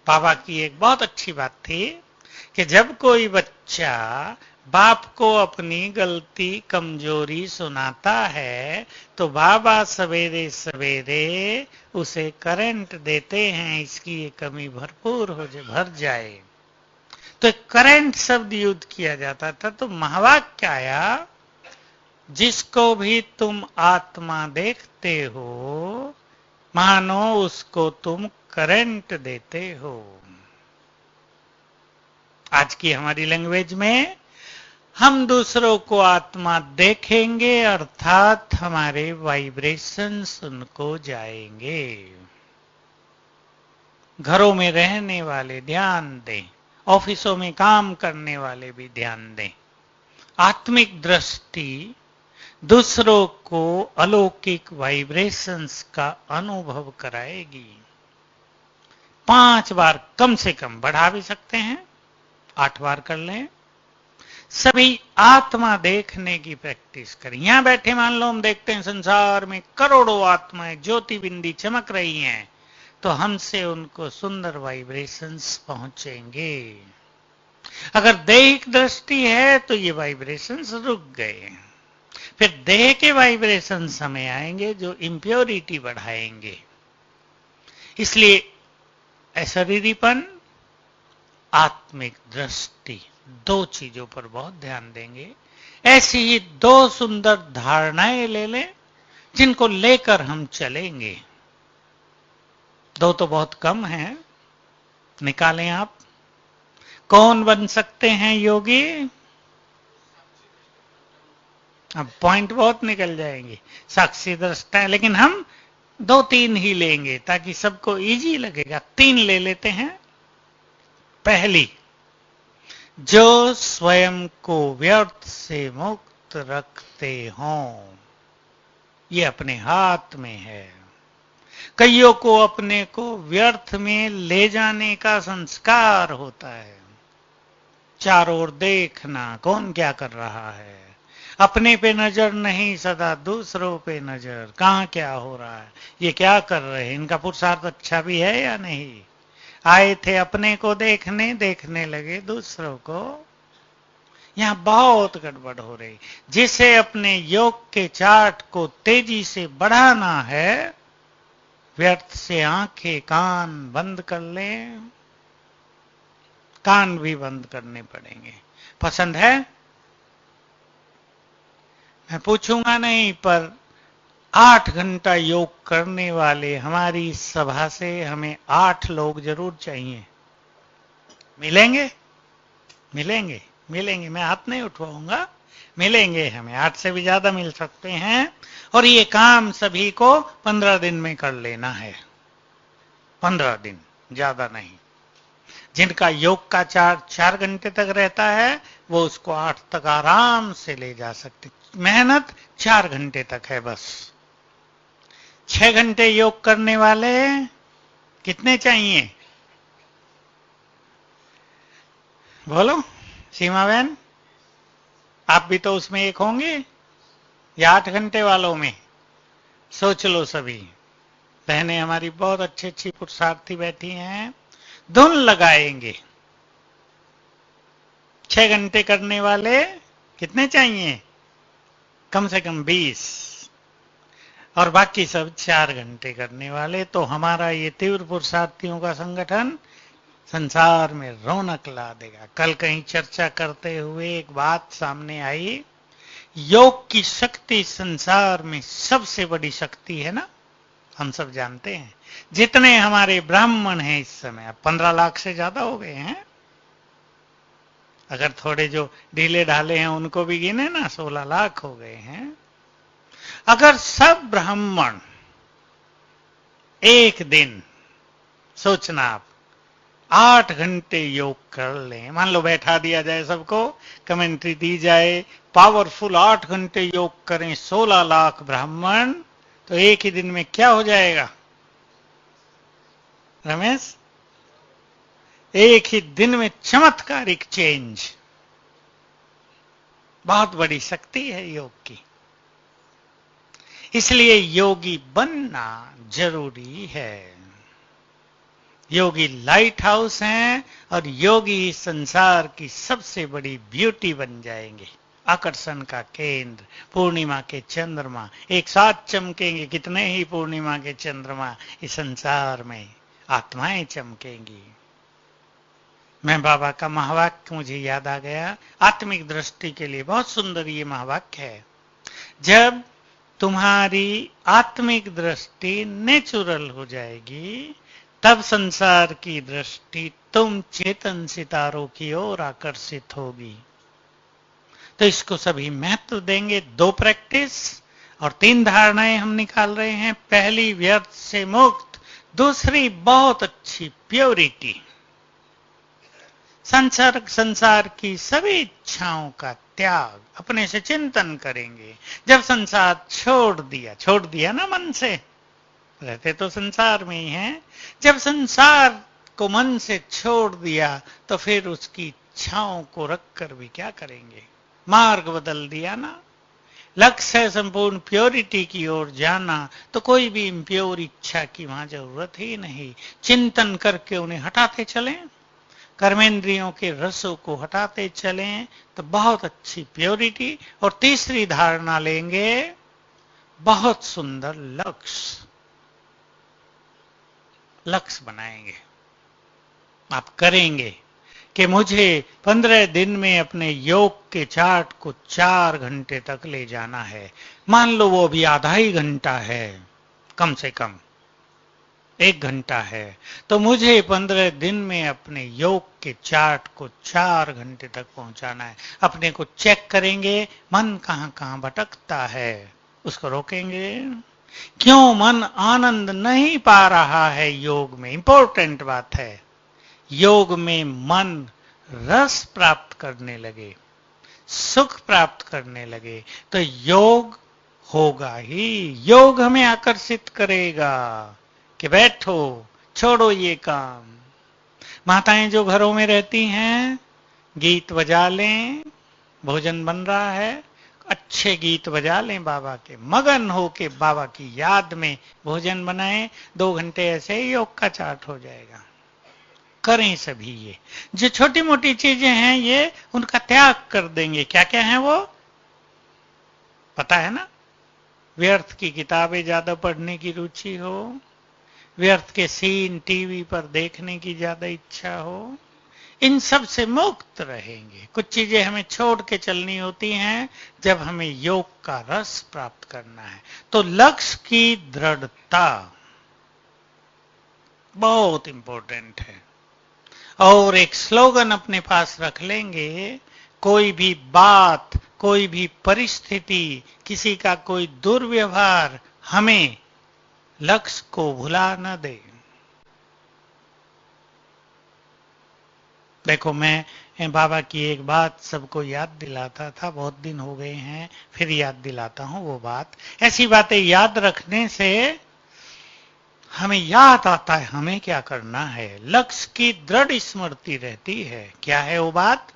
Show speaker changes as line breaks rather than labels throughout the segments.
पापा की एक बहुत अच्छी बात थी कि जब कोई बच्चा बाप को अपनी गलती कमजोरी सुनाता है तो बाबा सवेरे सवेरे उसे करंट देते हैं, इसकी ये कमी भरपूर भर जाए। तो करंट शब्द यूज किया जाता था। तो महावाक्य आया, जिसको भी तुम आत्मा देखते हो मानो उसको तुम करंट देते हो। आज की हमारी लैंग्वेज में हम दूसरों को आत्मा देखेंगे, अर्थात हमारे वाइब्रेशंस उनको जाएंगे। घरों में रहने वाले ध्यान दें, ऑफिसों में काम करने वाले भी ध्यान दें। आत्मिक दृष्टि दूसरों को अलौकिक वाइब्रेशंस का अनुभव कराएगी। 5 बार कम से कम, बढ़ा भी सकते हैं, 8 बार कर लें। सभी आत्मा देखने की प्रैक्टिस करें। यहां बैठे मान लो हम देखते हैं संसार में करोड़ों आत्माएं ज्योति बिंदी चमक रही हैं, तो हमसे उनको सुंदर वाइब्रेशंस पहुंचेंगे। अगर दैहिक दृष्टि है तो ये वाइब्रेशंस रुक गए, फिर देह के वाइब्रेशंस हमें आएंगे जो इंप्योरिटी बढ़ाएंगे। इसलिए अशरीरीपन, आत्मिक दृष्टि, 2 चीजों पर बहुत ध्यान देंगे। ऐसी ही 2 सुंदर धारणाएं ले लें जिनको लेकर हम चलेंगे। 2 तो बहुत कम हैं, निकालें आप। कौन बन सकते हैं योगी? अब पॉइंट बहुत निकल जाएंगे। साक्षी दृष्टा है, लेकिन हम 2-3 ही लेंगे ताकि सबको इजी लगेगा। 3 ले लेते हैं। पहली, जो स्वयं को व्यर्थ से मुक्त रखते हों। ये अपने हाथ में है। कईयों को अपने को व्यर्थ में ले जाने का संस्कार होता है। चारों ओर देखना, कौन क्या कर रहा है, अपने पे नजर नहीं, सदा दूसरों पे नजर, कहां क्या हो रहा है, ये क्या कर रहे हैं, इनका पुरुषार्थ अच्छा भी है या नहीं। आए थे अपने को देखने, देखने लगे दूसरों को। यहां बहुत गड़बड़ हो रही। जिसे अपने योग के चार्ट को तेजी से बढ़ाना है, व्यर्थ से आंखें कान बंद कर लें। कान भी बंद करने पड़ेंगे। पसंद है? मैं पूछूंगा नहीं, पर 8 घंटा योग करने वाले हमारी सभा से हमें 8 लोग जरूर चाहिए। मिलेंगे? मिलेंगे? मिलेंगे। मैं हाथ नहीं उठवाऊंगा, मिलेंगे। हमें 8 से भी ज्यादा मिल सकते हैं। और ये काम सभी को 15 दिन में कर लेना है। 15 दिन, ज्यादा नहीं। जिनका योग का चार्ज 4 घंटे तक रहता है, वो उसको 8 तक आराम से ले जा सकते। मेहनत 4 घंटे तक है बस। 6 घंटे योग करने वाले कितने चाहिए? बोलो सीमा बहन, आप भी तो उसमें एक होंगे, या 8 घंटे वालों में? सोच लो सभी। बहनें हमारी बहुत अच्छी अच्छी पुरुषार्थी बैठी हैं, धुन लगाएंगे। 6 घंटे करने वाले कितने चाहिए? कम से कम 20। और बाकी सब 4 घंटे करने वाले। तो हमारा ये तीव्र पुरुषार्थियों का संगठन संसार में रौनक ला देगा। कल कहीं चर्चा करते हुए एक बात सामने आई, योग की शक्ति संसार में सबसे बड़ी शक्ति है ना, हम सब जानते हैं। जितने हमारे ब्राह्मण हैं इस समय, अब 15 लाख से ज्यादा हो गए हैं। अगर थोड़े जो ढीले ढाले हैं उनको भी गिने ना, 16 लाख हो गए हैं। अगर सब ब्राह्मण एक दिन, सोचना आप, 8 घंटे योग कर लें, मान लो बैठा दिया जाए सबको, कमेंट्री दी जाए, पावरफुल 8 घंटे योग करें 16 लाख ब्राह्मण, तो एक ही दिन में क्या हो जाएगा रमेश? एक ही दिन में चमत्कारिक चेंज। बहुत बड़ी शक्ति है योग की। इसलिए योगी बनना जरूरी है। योगी लाइट हाउस हैं और योगी संसार की सबसे बड़ी ब्यूटी बन जाएंगे, आकर्षण का केंद्र। पूर्णिमा के चंद्रमा एक साथ चमकेंगे, कितने ही पूर्णिमा के चंद्रमा इस संसार में आत्माएं चमकेंगी। मैं बाबा का महावाक्य मुझे याद आ गया, आत्मिक दृष्टि के लिए बहुत सुंदर ये महावाक्य है। जब तुम्हारी आत्मिक दृष्टि नेचुरल हो जाएगी, तब संसार की दृष्टि तुम चेतन सितारों की ओर आकर्षित होगी। तो इसको सभी महत्व देंगे। 2 प्रैक्टिस और 3 धारणाएं हम निकाल रहे हैं। पहली, व्यर्थ से मुक्त। दूसरी, बहुत अच्छी प्योरिटी। संसार की सभी इच्छाओं का त्याग, अपने से चिंतन करेंगे। जब संसार छोड़ दिया ना मन से, रहते तो संसार में ही हैं। जब संसार को मन से छोड़ दिया तो फिर उसकी इच्छाओं को रखकर भी क्या करेंगे, मार्ग बदल दिया ना। लक्ष्य है संपूर्ण प्योरिटी की ओर जाना, तो कोई भी इम्प्योर इच्छा की वहां जरूरत ही नहीं। चिंतन करके उन्हें हटाते चलें, कर्मेंद्रियों के रसों को हटाते चलें, तो बहुत अच्छी प्योरिटी। और तीसरी धारणा लेंगे, बहुत सुंदर लक्ष्य बनाएंगे। आप करेंगे कि मुझे 15 दिन में अपने योग के चार्ट को 4 घंटे तक ले जाना है। मान लो वो अभी आधा ही घंटा है, कम से कम 1 घंटा है, तो मुझे 15 दिन में अपने योग के चार्ट को 4 घंटे तक पहुंचाना है। अपने को चेक करेंगे, मन कहां कहां भटकता है, उसको रोकेंगे। क्यों मन आनंद नहीं पा रहा है योग में, इंपॉर्टेंट बात है। योग में मन रस प्राप्त करने लगे, सुख प्राप्त करने लगे, तो योग होगा ही। योग हमें आकर्षित करेगा कि बैठो, छोड़ो ये काम। माताएं जो घरों में रहती हैं, गीत बजा लें, भोजन बन रहा है, अच्छे गीत बजा लें बाबा के, मगन हो के बाबा की याद में भोजन बनाएं। 2 घंटे ऐसे ही योग का चार्ट हो जाएगा। करें सभी ये जो छोटी मोटी चीजें हैं, ये उनका त्याग कर देंगे। क्या क्या है वो पता है ना। व्यर्थ की किताबें ज्यादा पढ़ने की रुचि हो, व्यर्थ के सीन टीवी पर देखने की ज्यादा इच्छा हो, इन सब से मुक्त रहेंगे। कुछ चीजें हमें छोड़ के चलनी होती हैं जब हमें योग का रस प्राप्त करना है। तो लक्ष्य की दृढ़ता बहुत इंपॉर्टेंट है। और एक स्लोगन अपने पास रख लेंगे, कोई भी बात, कोई भी परिस्थिति, किसी का कोई दुर्व्यवहार हमें लक्ष्य को भुला न दे। देखो, मैं बाबा की एक बात सबको याद दिलाता था, बहुत दिन हो गए हैं, फिर याद दिलाता हूं वो बात। ऐसी बातें याद रखने से हमें याद आता है हमें क्या करना है, लक्ष्य की दृढ़ स्मृति रहती है। क्या है वो बात?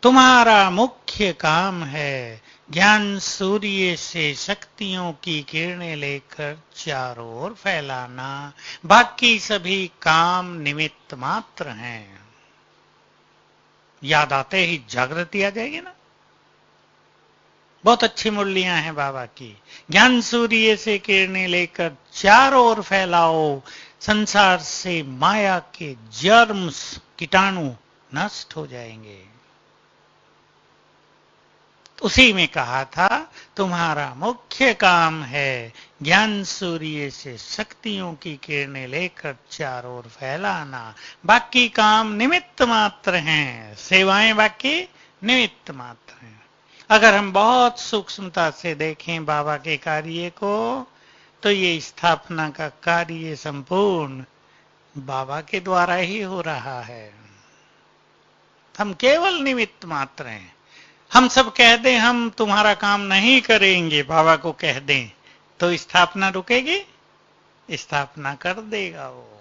तुम्हारा मुख्य काम है ज्ञान सूर्य से शक्तियों की किरणें लेकर चारों ओर फैलाना, बाकी सभी काम निमित्त मात्र हैं। याद आते ही जागृति आ जाएगी ना। बहुत अच्छी मुरलियां हैं बाबा की। ज्ञान सूर्य से किरणें लेकर चारों ओर फैलाओ, संसार से माया के जर्म्स, कीटाणु नष्ट हो जाएंगे। उसी में कहा था, तुम्हारा मुख्य काम है ज्ञान सूर्य से शक्तियों की किरणें लेकर चारों ओर फैलाना, बाकी काम निमित्त मात्र हैं। सेवाएं बाकी निमित्त मात्र हैं। अगर हम बहुत सूक्ष्मता से देखें बाबा के कार्य को, तो ये स्थापना का कार्य संपूर्ण बाबा के द्वारा ही हो रहा है। हम केवल निमित्त मात्र हैं। हम सब कह दें हम तुम्हारा काम नहीं करेंगे, बाबा को कह दें, तो स्थापना रुकेगी? स्थापना कर देगा वो।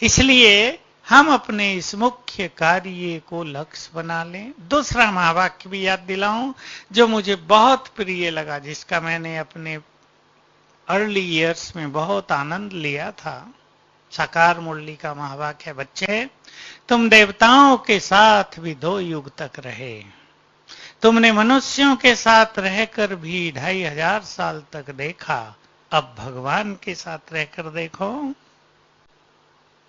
इसलिए हम अपने इस मुख्य कार्य को लक्ष्य बना लें। दूसरा महावाक्य भी याद दिलाऊं जो मुझे बहुत प्रिय लगा, जिसका मैंने अपने अर्ली ईयर्स में बहुत आनंद लिया था। साकार मुरली का महावाक्य है, बच्चे तुम देवताओं के साथ भी 2 युग तक रहे, तुमने मनुष्यों के साथ रहकर भी 2500 साल तक देखा, अब भगवान के साथ रहकर देखो।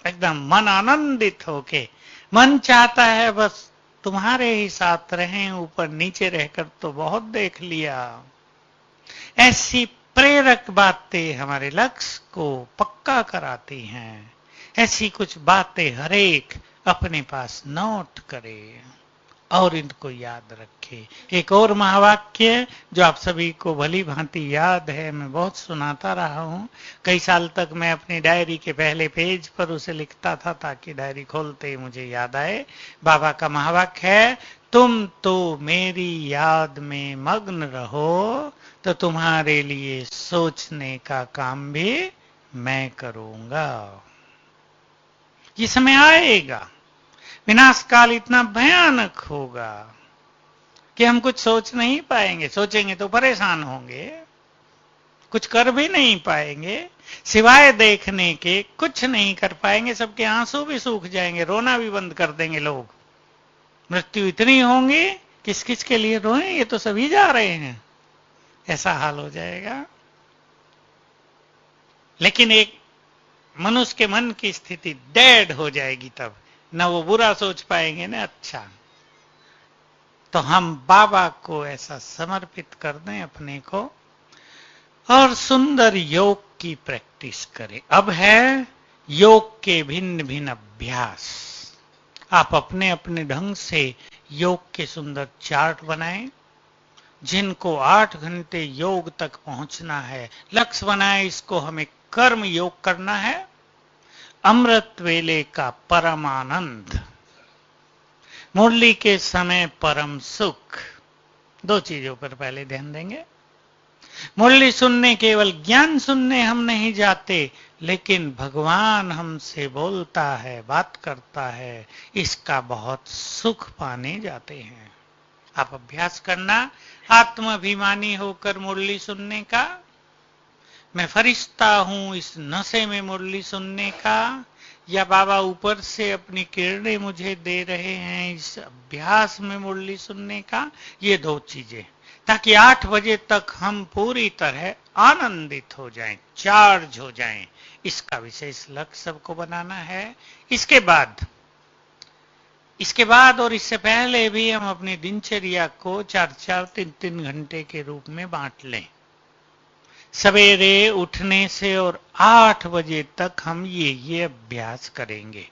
एकदम मन आनंदित होके, मन चाहता है बस तुम्हारे ही साथ रहें, ऊपर नीचे रहकर तो बहुत देख लिया। ऐसी प्रेरक बातें हमारे लक्ष्य को पक्का कराती हैं। ऐसी कुछ बातें हरेक अपने पास नोट करे और इनको याद रखे। एक और महावाक्य जो आप सभी को भली भांति याद है, मैं बहुत सुनाता रहा हूं, कई साल तक मैं अपनी डायरी के पहले पेज पर उसे लिखता था ताकि डायरी खोलते ही मुझे याद आए। बाबा का महावाक्य है, तुम तो मेरी याद में मग्न रहो तो तुम्हारे लिए सोचने का काम भी मैं करूंगा। ये समय आएगा, विनाश काल इतना भयानक होगा कि हम कुछ सोच नहीं पाएंगे, सोचेंगे तो परेशान होंगे, कुछ कर भी नहीं पाएंगे, सिवाय देखने के कुछ नहीं कर पाएंगे, सबके आंसू भी सूख जाएंगे, रोना भी बंद कर देंगे लोग। मृत्यु इतनी होंगी किस किस के लिए रोएं, ये तो सभी जा रहे हैं, ऐसा हाल हो जाएगा। लेकिन एक मनुष्य के मन की स्थिति डेड हो जाएगी, तब न वो बुरा सोच पाएंगे न अच्छा। तो हम बाबा को ऐसा समर्पित कर दें अपने को और सुंदर योग की प्रैक्टिस करें। अब है योग के भिन्न भिन्न अभ्यास। आप अपने अपने ढंग से योग के सुंदर चार्ट बनाएं। जिनको 8 घंटे योग तक पहुंचना है, लक्ष्य बनाए इसको हमें कर्म योग करना है। अमृत वेले का परम आनंद, मुरली के समय परम सुख, 2 चीजों पर पहले ध्यान देंगे। मुरली सुनने केवल ज्ञान सुनने हम नहीं जाते, लेकिन भगवान हमसे बोलता है, बात करता है, इसका बहुत सुख पाने जाते हैं। आप अभ्यास करना आत्माभिमानी होकर मुरली सुनने का। मैं फरिश्ता हूं इस नशे में मुरली सुनने का, या बाबा ऊपर से अपनी किरणें मुझे दे रहे हैं इस अभ्यास में मुरली सुनने का। ये 2 चीजें, ताकि 8 बजे तक हम पूरी तरह आनंदित हो जाएं, चार्ज हो जाएं, इसका विशेष लक्ष्य सबको बनाना है। इसके बाद और इससे पहले भी हम अपनी दिनचर्या को 4-4, 3-3 घंटे के रूप में बांट लें। सवेरे उठने से और 8 बजे तक हम ये अभ्यास करेंगे।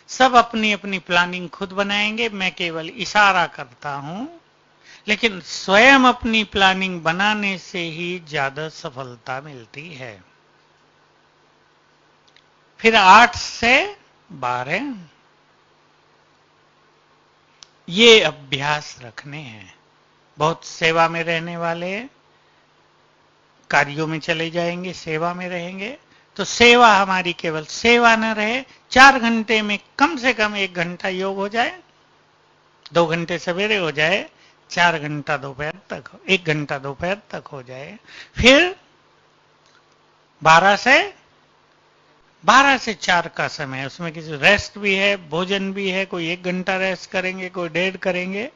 सब अपनी अपनी प्लानिंग खुद बनाएंगे, मैं केवल इशारा करता हूं, लेकिन स्वयं अपनी प्लानिंग बनाने से ही ज्यादा सफलता मिलती है। फिर 8 से 12 ये अभ्यास रखने हैं। बहुत सेवा में रहने वाले कार्यों में चले जाएंगे, सेवा में रहेंगे, तो सेवा हमारी केवल सेवा न रहे। 4 घंटे में कम से कम 1 घंटा योग हो जाए, 2 घंटे सवेरे हो जाए, 4 घंटा दोपहर तक, 1 घंटा दोपहर तक हो जाए। फिर 12 से 4 का समय, उसमें किसी रेस्ट भी है, भोजन भी है, कोई 1 घंटा रेस्ट करेंगे, कोई 1.5 करेंगे।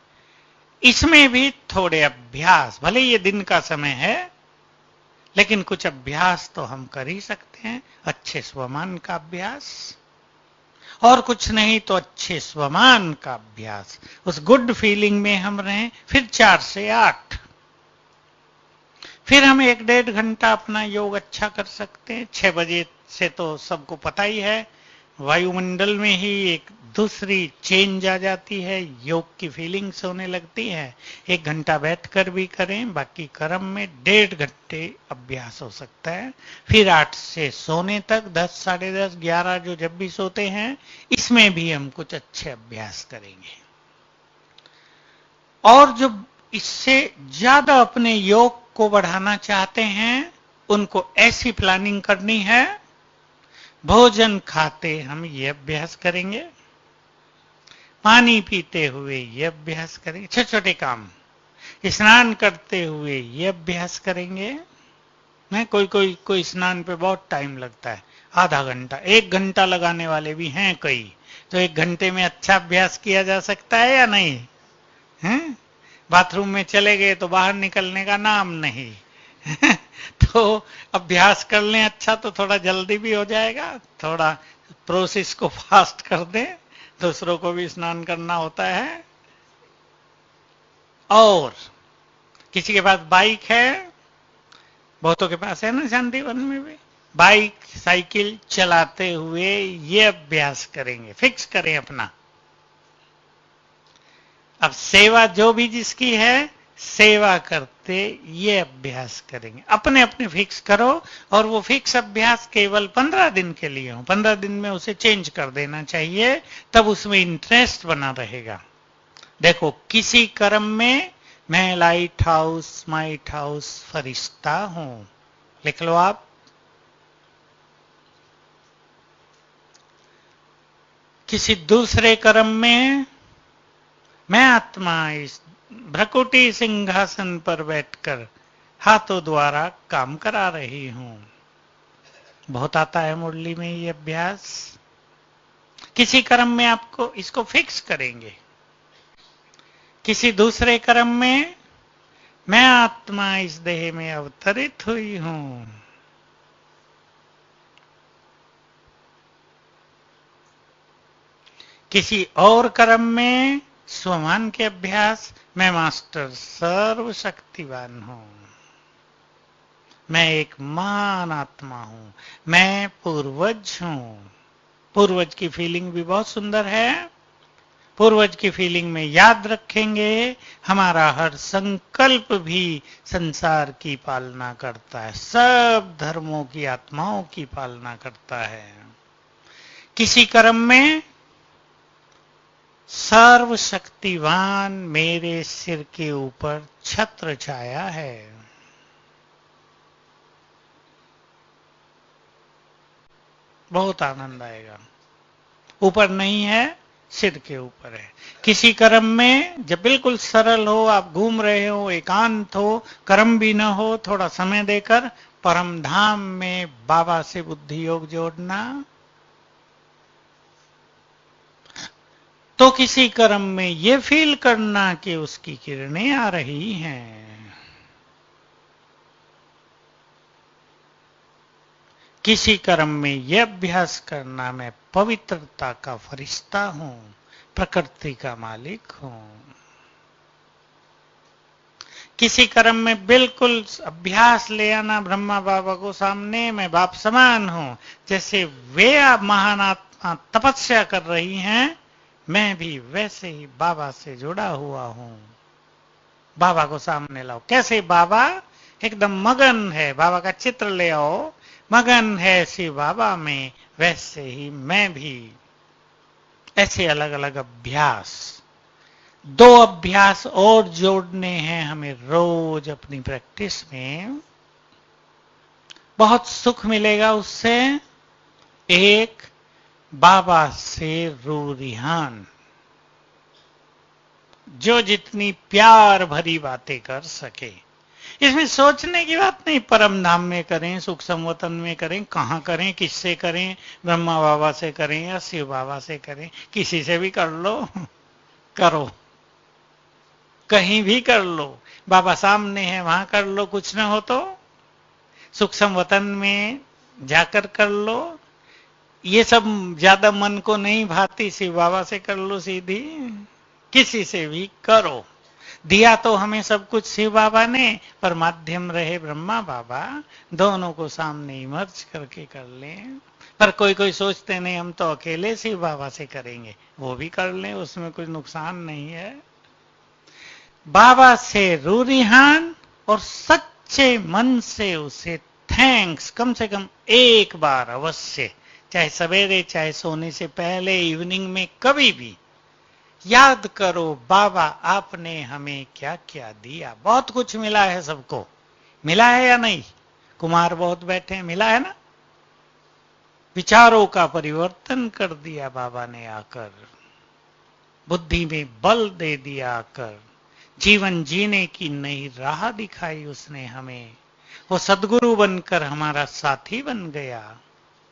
इसमें भी थोड़े अभ्यास, भले ये दिन का समय है, लेकिन कुछ अभ्यास तो हम कर ही सकते हैं। अच्छे स्वमान का अभ्यास, और कुछ नहीं तो अच्छे स्वमान का अभ्यास, उस गुड फीलिंग में हम रहें। फिर 4 से 8, फिर हम 1-1.5 घंटा अपना योग अच्छा कर सकते हैं। 6 बजे से तो सबको पता ही है, वायुमंडल में ही एक दूसरी चेंज आ जाती है, योग की फीलिंग्स होने लगती है। 1 घंटा बैठकर भी करें, बाकी कर्म में 1.5 घंटे अभ्यास हो सकता है। फिर 8 से सोने तक, 10, साढ़े 10, 11 जो जब भी सोते हैं, इसमें भी हम कुछ अच्छे अभ्यास करेंगे। और जो इससे ज्यादा अपने योग को बढ़ाना चाहते हैं, उनको ऐसी प्लानिंग करनी है, भोजन खाते हम ये अभ्यास करेंगे, पानी पीते हुए ये अभ्यास करेंगे, छोटे छोटे काम, स्नान करते हुए ये अभ्यास करेंगे। मैं कोई स्नान पे बहुत टाइम लगता है, आधा घंटा, 1 घंटा लगाने वाले भी हैं कई। तो 1 घंटे में अच्छा अभ्यास किया जा सकता है या नहीं? हैं? बाथरूम में चले गए तो बाहर निकलने का नाम नहीं। तो अभ्यास कर लें अच्छा, तो थोड़ा जल्दी भी हो जाएगा। थोड़ा प्रोसेस को फास्ट कर दें, दूसरों को भी स्नान करना होता है। और किसी के पास बाइक है, बहुतों के पास है ना शांतिवन में भी, बाइक साइकिल चलाते हुए ये अभ्यास करेंगे, फिक्स करें अपना। अब सेवा जो भी जिसकी है, सेवा करते ये अभ्यास करेंगे, अपने अपने फिक्स करो। और वो फिक्स अभ्यास केवल 15 दिन के लिए हो, 15 दिन में उसे चेंज कर देना चाहिए, तब उसमें इंटरेस्ट बना रहेगा। देखो, किसी कर्म में मैं लाइट हाउस माइट हाउस फरिश्ता हूं, लिख लो आप। किसी दूसरे कर्म में मैं आत्मा इस भ्रकुटी सिंहासन पर बैठकर हाथों द्वारा काम करा रही हूं। बहुत आता है मुरली में ये अभ्यास। किसी कर्म में आपको इसको फिक्स करेंगे। किसी दूसरे कर्म में मैं आत्मा इस देह में अवतरित हुई हूं। किसी और कर्म में स्वमान के अभ्यास, मैं मास्टर सर्वशक्तिवान हूं, मैं एक महान आत्मा हूं, मैं पूर्वज हूं। पूर्वज की फीलिंग भी बहुत सुंदर है। पूर्वज की फीलिंग में याद रखेंगे, हमारा हर संकल्प भी संसार की पालना करता है, सब धर्मों की आत्माओं की पालना करता है। किसी कर्म में सर्वशक्तिवान मेरे सिर के ऊपर छत्र छाया है। बहुत आनंद आएगा। ऊपर नहीं है, सिर के ऊपर है। किसी कर्म में जब बिल्कुल सरल हो, आप घूम रहे हो, एकांत हो, कर्म भी ना हो, थोड़ा समय देकर परम धाम में बाबा से बुद्धि योग जोड़ना। तो किसी कर्म में ये फील करना कि उसकी किरणें आ रही हैं। किसी कर्म में यह अभ्यास करना, मैं पवित्रता का फरिश्ता हूं, प्रकृति का मालिक हूं। किसी कर्म में बिल्कुल अभ्यास ले आना ब्रह्मा बाबा को सामने, मैं बाप समान हूं। जैसे वे महान आत्मा तपस्या कर रही हैं, मैं भी वैसे ही बाबा से जुड़ा हुआ हूं। बाबा को सामने लाओ। कैसे बाबा एकदम मगन है, बाबा का चित्र ले आओ, मगन है शिव बाबा में, वैसे ही मैं भी। ऐसे अलग अलग अभ्यास, 2 अभ्यास और जोड़ने हैं हमें रोज अपनी प्रैक्टिस में। बहुत सुख मिलेगा उससे। एक, बाबा से रूरिहान, जो जितनी प्यार भरी बातें कर सके। इसमें सोचने की बात नहीं, परम धाम में करें, सुख संवतन में करें, कहां करें, किससे करें, ब्रह्मा बाबा से करें या शिव बाबा से करें, किसी से भी कर लो, करो, कहीं भी कर लो। बाबा सामने है, वहां कर लो, कुछ ना हो तो सुख संवतन में जाकर कर लो। ये सब ज्यादा मन को नहीं भाती, शिव बाबा से कर लो सीधी, किसी से भी करो। दिया तो हमें सब कुछ शिव बाबा ने, पर माध्यम रहे ब्रह्मा बाबा, दोनों को सामने इमर्ज करके कर लें। पर कोई कोई सोचते नहीं, हम तो अकेले शिव बाबा से करेंगे, वो भी कर लें, उसमें कुछ नुकसान नहीं है। बाबा से रूरिहान और सच्चे मन से उसे थैंक्स कम से कम एक बार अवश्य, चाहे सवेरे चाहे सोने से पहले, इवनिंग में, कभी भी याद करो, बाबा आपने हमें क्या क्या दिया। बहुत कुछ मिला है सबको, मिला है या नहीं? कुमार बहुत बैठे हैं, मिला है ना? विचारों का परिवर्तन कर दिया बाबा ने आकर, बुद्धि में बल दे दिया आकर, जीवन जीने की नई राह दिखाई उसने हमें। वो सदगुरु बनकर हमारा साथी बन गया।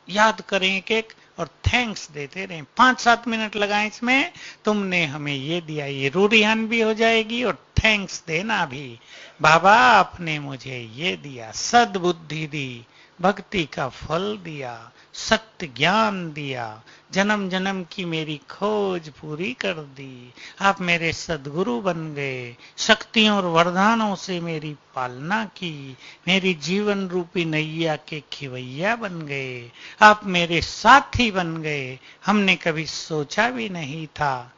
याद करें एक एक और थैंक्स देते रहें। 5-7 मिनट लगाएं इसमें, तुमने हमें ये दिया, ये रूरिहान भी हो जाएगी और थैंक्स देना भी। बाबा आपने मुझे ये दिया, सद्बुद्धि दी, भक्ति का फल दिया, सत्य ज्ञान दिया, जन्म जन्म की मेरी खोज पूरी कर दी, आप मेरे सदगुरु बन गए, शक्तियों और वरदानों से मेरी पालना की, मेरी जीवन रूपी नैया के खिवैया बन गए, आप मेरे साथी बन गए। हमने कभी सोचा भी नहीं था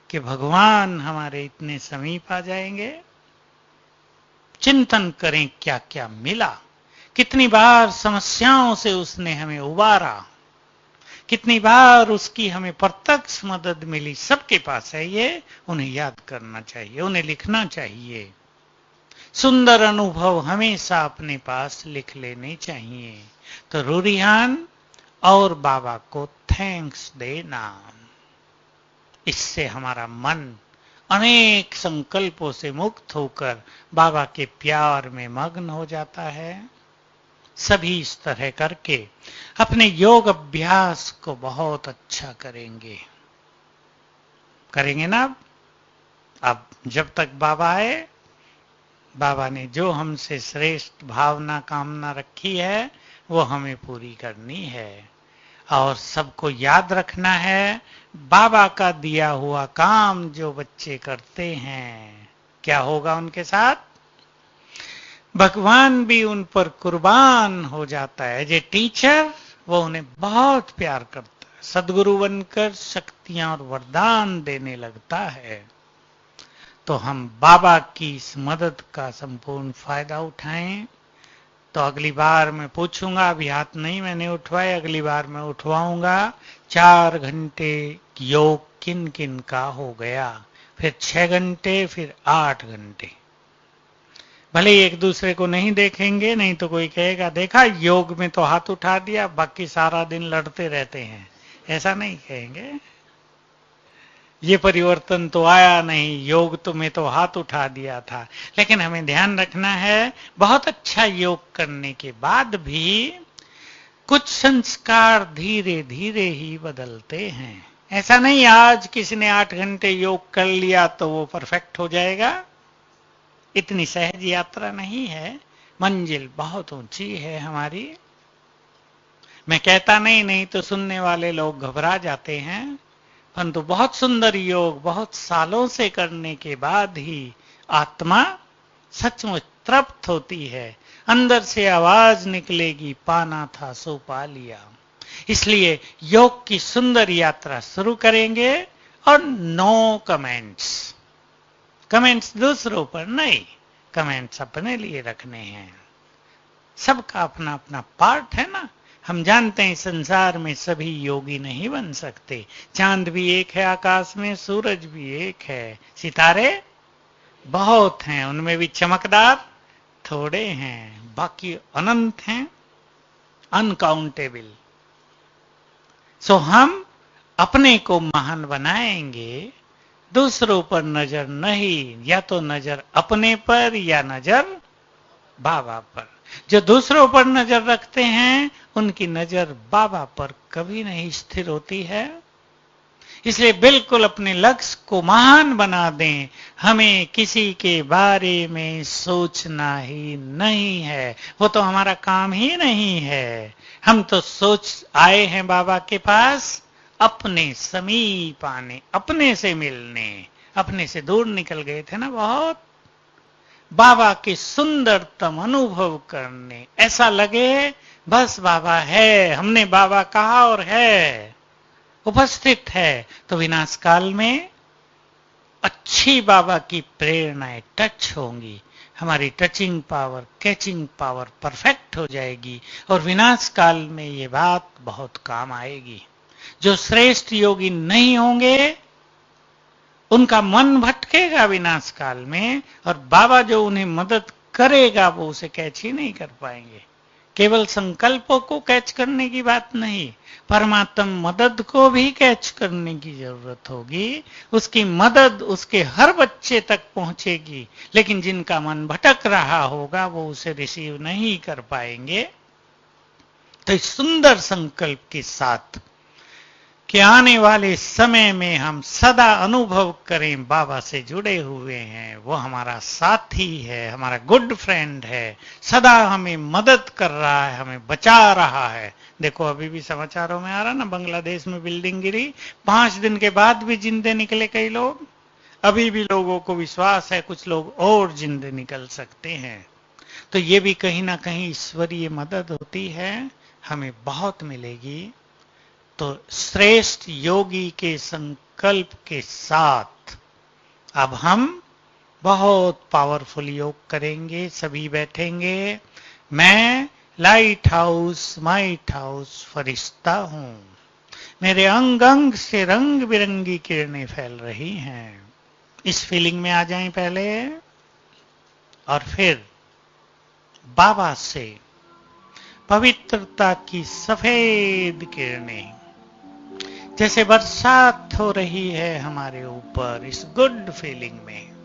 कि भगवान हमारे इतने समीप आ जाएंगे। चिंतन करें क्या क्या मिला, कितनी बार समस्याओं से उसने हमें उबारा, कितनी बार उसकी हमें प्रत्यक्ष मदद मिली। सबके पास है ये, उन्हें याद करना चाहिए, उन्हें लिखना चाहिए। सुंदर अनुभव हमेशा अपने पास लिख लेने चाहिए। तो रूरिहान और बाबा को थैंक्स देना, इससे हमारा मन अनेक संकल्पों से मुक्त होकर बाबा के प्यार में मग्न हो जाता है। सभी इस तरह करके अपने योग अभ्यास को बहुत अच्छा करेंगे ना। अब जब तक बाबा आए, बाबा ने जो हमसे श्रेष्ठ भावना कामना रखी है वो हमें पूरी करनी है। और सबको याद रखना है, बाबा का दिया हुआ काम जो बच्चे करते हैं, क्या होगा उनके साथ? भगवान भी उन पर कुर्बान हो जाता है। जो टीचर, वो उन्हें बहुत प्यार करता है, सदगुरु बनकर शक्तियां और वरदान देने लगता है। तो हम बाबा की इस मदद का संपूर्ण फायदा उठाएं। तो अगली बार मैं पूछूंगा, अभी हाथ नहीं मैंने उठवाए, अगली बार मैं उठवाऊंगा, 4 घंटे योग किन किन का हो गया, फिर 6 घंटे, फिर 8 घंटे। भले ही एक दूसरे को नहीं देखेंगे, नहीं तो कोई कहेगा देखा योग में तो हाथ उठा दिया, बाकी सारा दिन लड़ते रहते हैं, ऐसा नहीं कहेंगे। ये परिवर्तन तो आया नहीं, योग तो में तो हाथ उठा दिया था। लेकिन हमें ध्यान रखना है, बहुत अच्छा योग करने के बाद भी कुछ संस्कार धीरे धीरे ही बदलते हैं। ऐसा नहीं आज किसी ने 8 घंटे योग कर लिया तो वो परफेक्ट हो जाएगा। इतनी सहज यात्रा नहीं है, मंजिल बहुत ऊंची है हमारी। मैं कहता नहीं तो सुनने वाले लोग घबरा जाते हैं, परंतु बहुत सुंदर योग बहुत सालों से करने के बाद ही आत्मा सचमुच तृप्त होती है। अंदर से आवाज निकलेगी, पाना था सो पा लिया। इसलिए योग की सुंदर यात्रा शुरू करेंगे। और नो कमेंट्स दूसरों पर नहीं, कमेंट्स अपने लिए रखने हैं। सबका अपना अपना पार्ट है ना। हम जानते हैं संसार में सभी योगी नहीं बन सकते। चांद भी एक है आकाश में, सूरज भी एक है, सितारे बहुत हैं, उनमें भी चमकदार थोड़े हैं, बाकी अनंत हैं, अनकाउंटेबल। सो हम अपने को महान बनाएंगे, दूसरों पर नजर नहीं, या तो नजर अपने पर या नजर बाबा पर। जो दूसरों पर नजर रखते हैं उनकी नजर बाबा पर कभी नहीं स्थिर होती है। इसलिए बिल्कुल अपने लक्ष्य को महान बना दें। हमें किसी के बारे में सोचना ही नहीं है, वो तो हमारा काम ही नहीं है। हम तो सोच आए हैं बाबा के पास अपने समीप आने, अपने से मिलने। अपने से दूर निकल गए थे ना बहुत, बाबा के सुंदरतम अनुभव करने। ऐसा लगे बस बाबा है, हमने बाबा कहा और है, उपस्थित है। तो विनाश काल में अच्छी बाबा की प्रेरणाएं टच होंगी, हमारी touching power, catching power perfect हो जाएगी। और विनाश काल में ये बात बहुत काम आएगी। जो श्रेष्ठ योगी नहीं होंगे उनका मन भटकेगा विनाश काल में, और बाबा जो उन्हें मदद करेगा वो उसे कैच ही नहीं कर पाएंगे। केवल संकल्पों को कैच करने की बात नहीं, परमात्म मदद को भी कैच करने की जरूरत होगी। उसकी मदद उसके हर बच्चे तक पहुंचेगी, लेकिन जिनका मन भटक रहा होगा वो उसे रिसीव नहीं कर पाएंगे। तो इस सुंदर संकल्प के साथ कि आने वाले समय में हम सदा अनुभव करें बाबा से जुड़े हुए हैं, वो हमारा साथी है, हमारा गुड फ्रेंड है, सदा हमें मदद कर रहा है, हमें बचा रहा है। देखो अभी भी समाचारों में आ रहा ना, बांग्लादेश में बिल्डिंग गिरी, 5 दिन के बाद भी जिंदे निकले कई लोग। अभी भी लोगों को विश्वास है कुछ लोग और जिंदे निकल सकते हैं। तो ये भी कहीं ना कहीं ईश्वरीय मदद होती है, हमें बहुत मिलेगी। तो श्रेष्ठ योगी के संकल्प के साथ अब हम बहुत पावरफुल योग करेंगे। सभी बैठेंगे। मैं लाइट हाउस फरिश्ता हूं, मेरे अंग अंग से रंग बिरंगी किरणें फैल रही हैं। इस फीलिंग में आ जाएं पहले, और फिर बाबा से पवित्रता की सफेद किरणें जैसे बरसात हो रही है हमारे ऊपर, इस गुड फीलिंग में